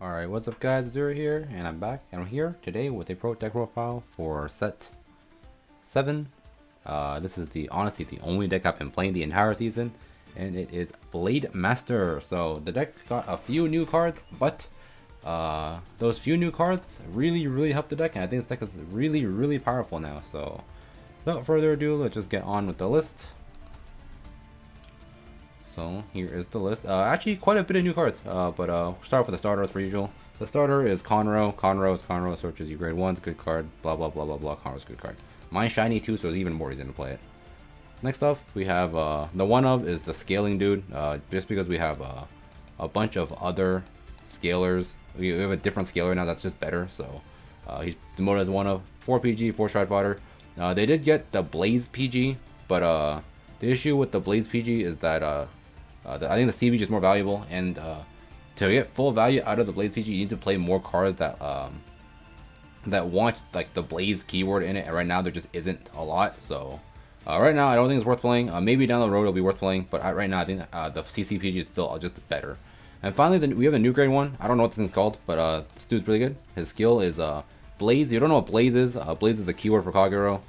Alright, what's up guys, Zero here, and I'm back, and I'm here today with a pro deck profile for set 7. This is honestly the only deck I've been playing the entire season, and it is Blademaster. So the deck got a few new cards, but those few new cards really help the deck, and I think this deck is really powerful now. So without further ado, let's just get on with the list. So here is the list. Actually, quite a bit of new cards. But we'll start off with the starter as per usual. The starter is Conroe. Conroe searches you grade 1's good card. Blah blah blah blah blah. Conroe's good card. Mine's shiny too, so there's even more reason to play it. Next up, we have the one of is the scaling dude. Just because we have a bunch of other scalers, we have a different scaler now that's just better. So he's demoted as one of 4 PG, 4 stride fighter. They did get the Blaze PG, but the issue with the Blaze PG is that I think the CBG is more valuable, and to get full value out of the Blaze PG, you need to play more cards that that want like the Blaze keyword in it. And right now there just isn't a lot. So right now I don't think it's worth playing. Maybe down the road it'll be worth playing, but right now I think the CCPG is still just better. And finally, we have a new grade one. I don't know what this thing's called, but this dude's really good. His skill is Blaze. You don't know what Blaze is? Blaze is the keyword for Kagero.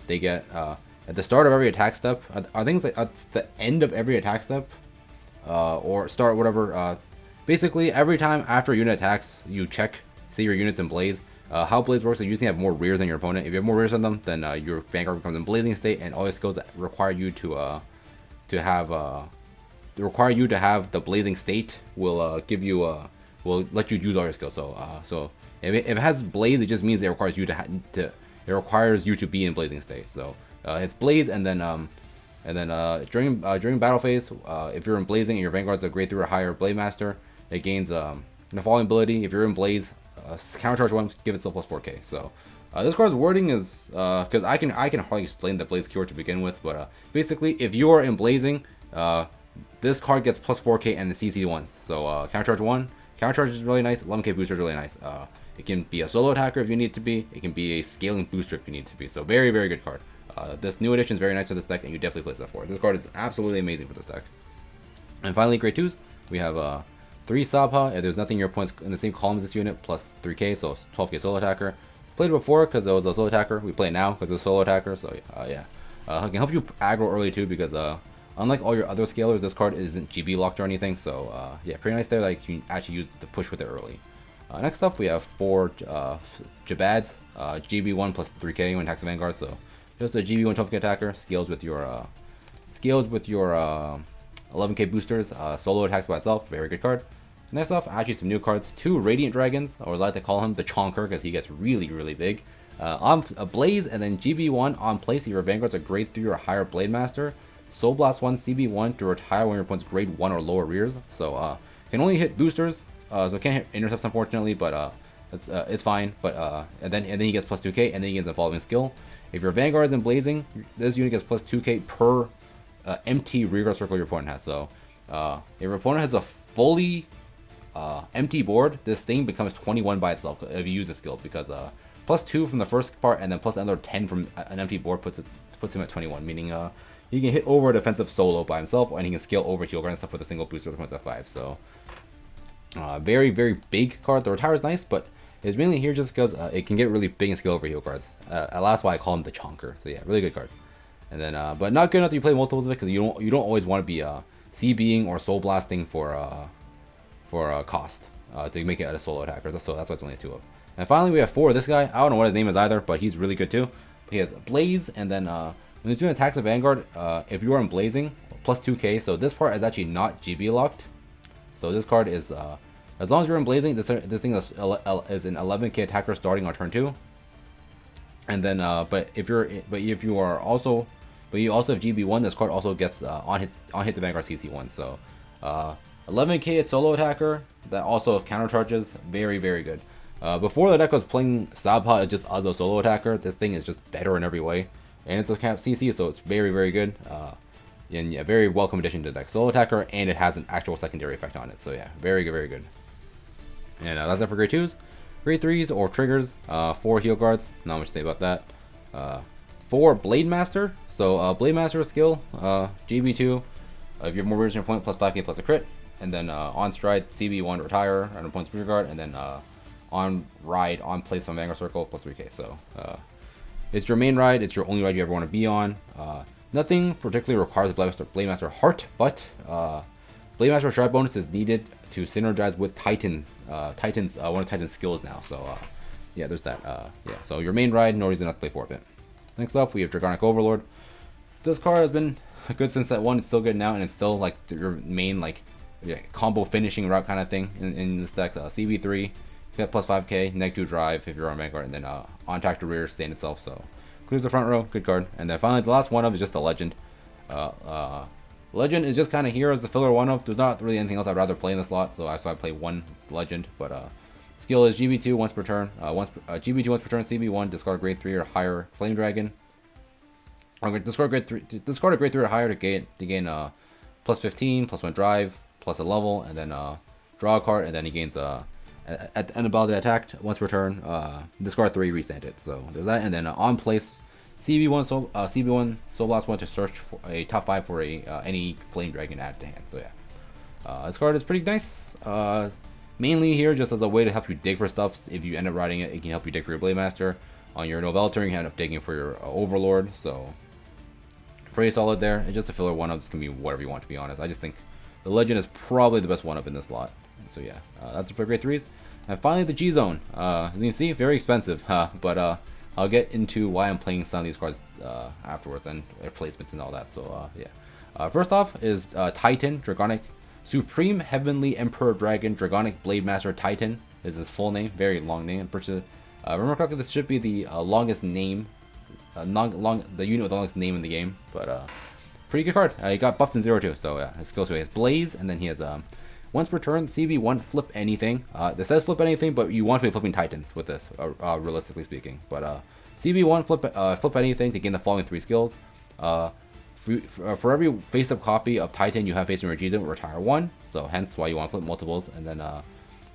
They get at the start of every attack step. I think it's like at the end of every attack step, or start whatever. Basically, every time after a unit attacks, you check, see your units in Blaze. How Blaze works is you usually have more rears than your opponent. If you have more rears than them, then your Vanguard becomes in blazing state, and all your skills that require you to have the blazing state will give you will let you use all your skills. So if it has Blaze, it just means it requires you to be in blazing state. So it's Blaze, and then during battle phase, if you're in blazing and your Vanguard's a grade 3 or higher Blademaster, it gains the following ability. If you're in Blaze, countercharge 1, give itself plus 4k. So this card's wording is because I can hardly explain the Blaze keyword to begin with, but basically if you are in blazing, this card gets plus 4k and the CC ones. So countercharge 1, countercharge is really nice. 11k booster is really nice. It can be a solo attacker if you need to be. It can be a scaling booster if you need to be. So very good card. This new edition is very nice to this deck, and you definitely play this for it. This card is absolutely amazing for this deck. And finally, grade 2s, we have 3 Sabha. If there's nothing in your points in the same column as this unit, plus 3k, so 12k solo attacker. Played it before because it was a solo attacker. We play it now because it's a solo attacker. So yeah, it can help you aggro early too, because unlike all your other scalers, this card isn't GB locked or anything. So yeah, pretty nice there. Like you can actually use it to push with it early. Next up, we have 4 Jabads, GB1 plus 3k when attacks the Vanguard. So just a GB1 12k attacker, scales with your 11k boosters, solo attacks by itself, very good card. Next off, actually some new cards, 2 Radiant Dragons, or I like to call him the Chonker because he gets really big. On a Blaze, and then GB1 on place, your Vanguard's a grade 3 or higher Blademaster. Soul Blast 1 CB1 to retire when your opponent's grade 1 or lower rears. So can only hit boosters, so it can't hit intercepts unfortunately, but it's fine. But and then he gets plus 2k, and then he gets the following skill. If your Vanguard is in blazing, this unit gets plus 2k per empty rearguard circle your opponent has. So if your opponent has a fully empty board, this thing becomes 21 by itself if you use the skill, because plus 2 from the first part and then plus another 10 from an empty board puts him at 21, meaning he can hit over a defensive solo by himself, and he can scale over heal guard and stuff with a single booster with at 5. So very big card. The retire is nice, but it's mainly here just because it can get really big and scale over heal cards. That's why I call him the Chonker. So yeah, really good card. And then but not good enough to play multiples of it, because you don't always want to be CBing or soul blasting for cost to make it a solo attacker. So that's why it's only 2 of. And finally we have 4 this guy. I don't know what his name is either, but he's really good too. He has Blaze, and then when he's doing attacks of Vanguard, if you are in blazing, plus 2k. So this part is actually not GB locked. So this card is as long as you're in blazing, this thing is an 11k attacker starting on turn 2. And then but you also have GB1, this card also gets on hit the Vanguard CC1. So 11k at solo attacker that also counter charges, very good. Before the deck was playing Sabha just as a solo attacker, this thing is just better in every way, and it's a cap CC, so it's very good. And yeah, very welcome addition to the deck. Solo attacker, and it has an actual secondary effect on it. So yeah, very good. And that's it for grade 2s. Grade 3s or triggers, 4 heal guards, not much to say about that. 4 Blademaster. So Blademaster skill, GB2. If you have more rears in your point, plus 5k plus a crit. and then on stride CB1 retire and points rear guard, and then on ride on place on Vanguard circle plus 3k. So it's your main ride. It's your only ride you ever want to be on. Nothing particularly requires a Blademaster heart, but Blademaster stride bonus is needed to synergize with Taiten's one of Titan's skills now. So yeah, there's that. Yeah, so your main ride, no reason not to play 4 of it. Next up, we have Dragonic Overlord. This card has been good since that one. It's still good now, and it's still like your main like combo finishing route kind of thing in this deck. CB3, you got plus 5k, -2 drive if you're on Vanguard, and then on attack to rear, stand itself. So clears the front row, good card. And then finally, the last one of is just the Legend. Legend is just kind of here as the filler one of. There's not really anything else I'd rather play in the slot, so I play one Legend. But skill is GB2 once per turn. GB2 once per turn. CB1 discard grade 3 or higher Flame Dragon. Or discard a grade 3 or higher to gain plus 15, plus 1 drive, plus a level, and then draw a card, and then he gains at the end of battle they attacked once per turn. Discard 3, restand it. So there's that, and then on place. CB1 Soul Blast 1 to search for a top 5 for any Flame Dragon added to hand. So yeah, this card is pretty nice. Mainly here just as a way to help you dig for stuff. If you end up riding it, it can help you dig for your Blademaster. On your Novell turn, you can end up digging for your Overlord. So pretty solid there. It's just a filler one-up. This can be whatever you want, to be honest. I just think the Legend is probably the best one-up in this lot. So yeah, that's it for grade 3s. And finally, the G-Zone. As you can see, very expensive, but I'll get into why I'm playing some of these cards afterwards and their placements and all that. So yeah. First off is Taiten, Dragonic Supreme Heavenly Emperor Dragon, Dragonic Blademaster Taiten is his full name. Very long name. Remember correctly, this should be the longest name, the unit with the longest name in the game. But pretty good card. He got buffed in 0-2, so yeah, his skills. So he has Blaze, and then he has once per turn, CB1, flip anything. This says flip anything, but you want to be flipping Titans with this, realistically speaking. But CB1, flip anything to gain the following 3 skills. For every face-up copy of Taiten you have facing your G-Zone, retire 1. So hence why you want to flip multiples. And then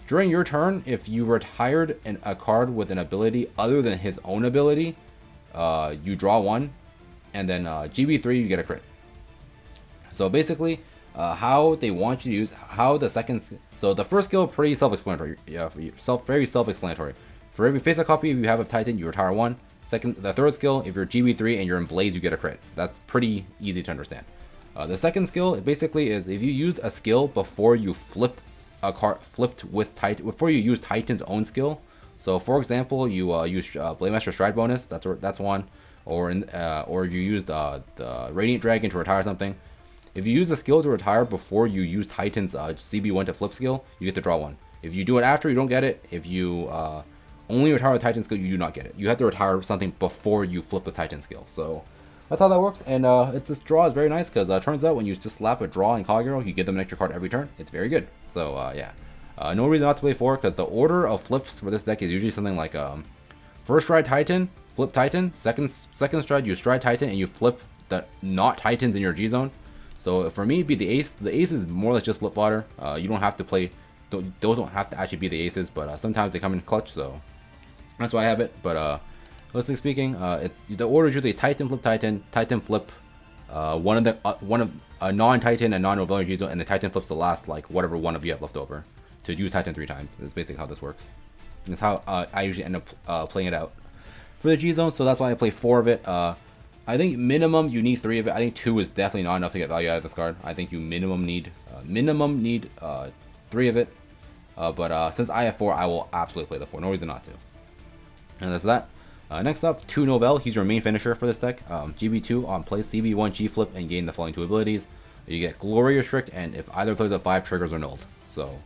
during your turn, if you retired a card with an ability other than his own ability, you draw 1. And then GB3, you get a crit. So basically, how they want you to use so the first skill, pretty self-explanatory. Yeah, very self-explanatory. For every face-up copy you have of Taiten, you retire 1. The third skill, if you're GB3 and you're in Blaze, you get a crit. That's pretty easy to understand. The second skill basically is if you used a skill before you flipped a card, before you use Titan's own skill. So for example, you use Blademaster Stride bonus. That's one. Or you used the Radiant Dragon to retire something. If you use a skill to retire before you use Titan's CB1 to flip skill, you get to draw 1. If you do it after, you don't get it. If you only retire the Titan skill, you do not get it. You have to retire something before you flip the Titan skill. So that's how that works. And this draw is very nice because it turns out when you just slap a draw in Kagero, you get them an extra card every turn. It's very good. So yeah, no reason not to play 4 because the order of flips for this deck is usually something like first stride Titan, flip Titan, second stride you stride Titan and you flip the not Titans in your G zone. So for me, it'd be the ace. The ace is more or less just flip fodder. You don't have to play. Those don't have to actually be the aces, but sometimes they come in clutch. So that's why I have it. But realistically speaking, it's the order is usually Titan flip Titan, Titan flip one of a non-Titan and non-Novell G zone, and the Titan flips the last like whatever one of you have left over to use Titan 3 times. That's basically how this works. That's how I usually end up playing it out for the G zone. So that's why I play 4 of it. I think minimum you need 3 of it. I think 2 is definitely not enough to get value out of this card. I think you minimum need 3 of it. But since I have 4, I will absolutely play the 4. No reason not to. And that's that. Next up, 2 Novell. He's your main finisher for this deck. GB2 on play, CB1 G flip and gain the following 2 abilities. You get Glory Restrict, and if either plays at 5, triggers are nulled. So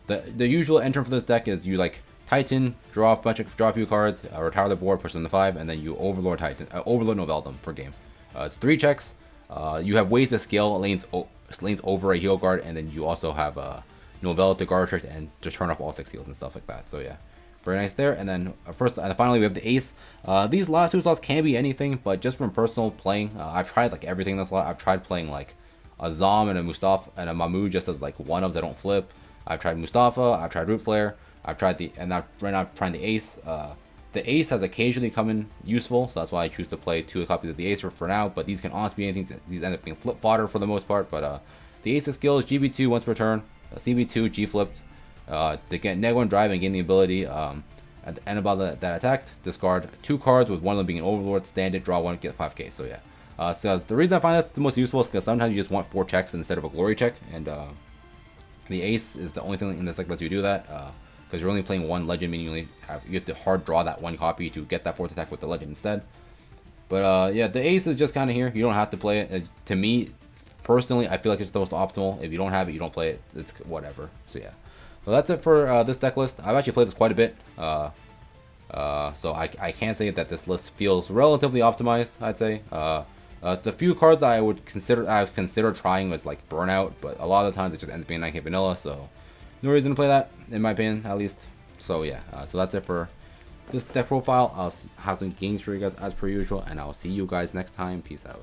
the usual entry for this deck is you like Titan, draw a few cards, retire the board, push them to 5, and then you Overlord Novell them for game. It's 3 checks. You have ways to scale lanes over a heal guard, and then you also have Novell to guard restrict and to turn off all 6 heals and stuff like that. So yeah, very nice there. And then finally we have the Ace. These last 2 slots can be anything, but just from personal playing, I've tried like everything in this slot. I've tried playing like a Zom and a Mustafa and a Mamu just as like one-ofs that don't flip. I've tried Mustafa. I've tried Root Flare. I've tried right now I'm trying the Ace. The Ace has occasionally come in useful, so that's why I choose to play 2 copies of the Ace for now. But these can honestly be anything. These end up being flip fodder for the most part. But The ace of skills, GB2 once per turn, CB2 G flipped. To get -1 drive and gain the ability at the end of that attack, discard 2 cards with one of them being an Overlord, stand it, draw 1, get 5k. So yeah. So the reason I find this the most useful is because sometimes you just want 4 checks instead of a glory check, and the ace is the only thing in this deck that lets you do that. Because you're only playing 1 legend, meaning you have to hard draw that 1 copy to get that 4th attack with the legend instead. But yeah, the ace is just kind of here. You don't have to play it. To me, personally, I feel like it's the most optimal. If you don't have it, you don't play it. It's whatever. So yeah. So that's it for this deck list. I've actually played this quite a bit. So I can't say that this list feels relatively optimized, I'd say. The few cards that I've considered trying was like Burnout, but a lot of the times it just ends up being 9k vanilla, so no reason to play that, in my opinion, at least. So yeah, so that's it for this deck profile. I'll have some games for you guys as per usual, and I'll see you guys next time. Peace out.